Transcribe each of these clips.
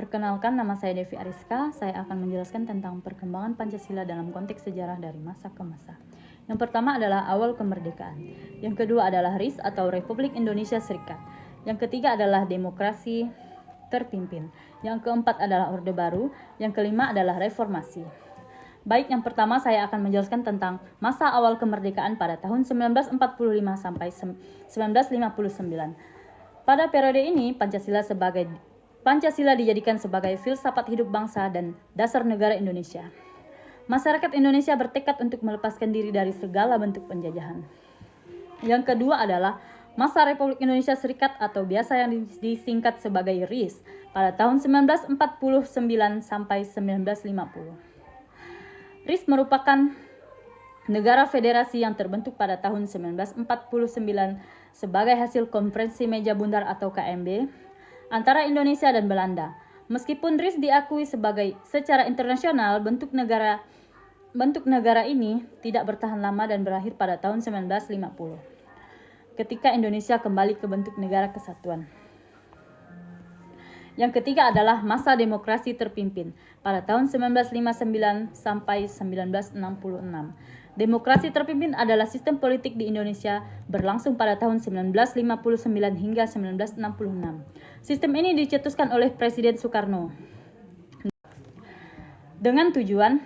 Perkenalkan, nama saya Devi Ariska. Saya akan menjelaskan tentang perkembangan Pancasila dalam konteks sejarah dari masa ke masa. Yang pertama adalah awal kemerdekaan. Yang kedua adalah RIS atau Republik Indonesia Serikat. Yang ketiga adalah demokrasi terpimpin. Yang keempat adalah Orde Baru. Yang kelima adalah reformasi. Baik, yang pertama saya akan menjelaskan tentang masa awal kemerdekaan pada tahun 1945 sampai 1959. Pada periode ini, Pancasila dijadikan sebagai filsafat hidup bangsa dan dasar negara Indonesia. Masyarakat Indonesia bertekad untuk melepaskan diri dari segala bentuk penjajahan. Yang kedua adalah masa Republik Indonesia Serikat atau biasa yang disingkat sebagai RIS pada tahun 1949 sampai 1950. RIS merupakan negara federasi yang terbentuk pada tahun 1949 sebagai hasil Konferensi Meja Bundar atau KMB antara Indonesia dan Belanda. Meskipun RIS diakui secara internasional, bentuk negara ini tidak bertahan lama dan berakhir pada tahun 1950 ketika Indonesia kembali ke bentuk negara kesatuan. Yang ketiga adalah masa demokrasi terpimpin pada tahun 1959 sampai 1966. Demokrasi terpimpin adalah sistem politik di Indonesia berlangsung pada tahun 1959 hingga 1966. Sistem ini dicetuskan oleh Presiden Soekarno dengan tujuan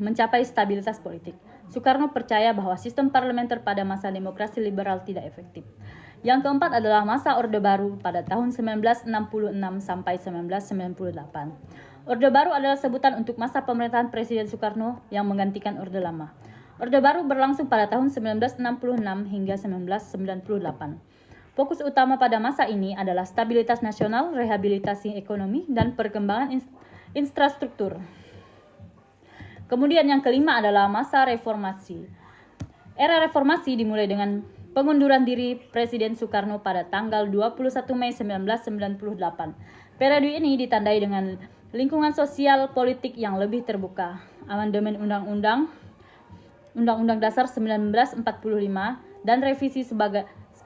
mencapai stabilitas politik. Soekarno percaya bahwa sistem parlementer pada masa demokrasi liberal tidak efektif. Yang keempat adalah masa Orde Baru pada tahun 1966 sampai 1998. Orde Baru adalah sebutan untuk masa pemerintahan Presiden Soekarno yang menggantikan Orde Lama. Orde Baru berlangsung pada tahun 1966 hingga 1998. Fokus utama pada masa ini adalah stabilitas nasional, rehabilitasi ekonomi, dan perkembangan infrastruktur. Kemudian yang kelima adalah masa reformasi. Era reformasi dimulai dengan pengunduran diri Presiden Soekarno pada tanggal 21 Mei 1998. Periode ini ditandai dengan lingkungan sosial politik yang lebih terbuka, amandemen Undang-Undang Dasar 1945 dan revisi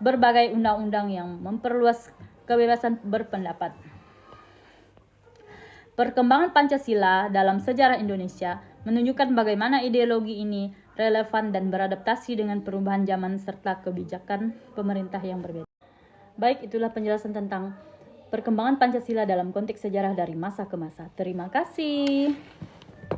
berbagai undang-undang yang memperluas kebebasan berpendapat. Perkembangan Pancasila dalam sejarah Indonesia menunjukkan bagaimana ideologi ini relevan dan beradaptasi dengan perubahan zaman serta kebijakan pemerintah yang berbeda. Baik, itulah penjelasan tentang perkembangan Pancasila dalam konteks sejarah dari masa ke masa. Terima kasih.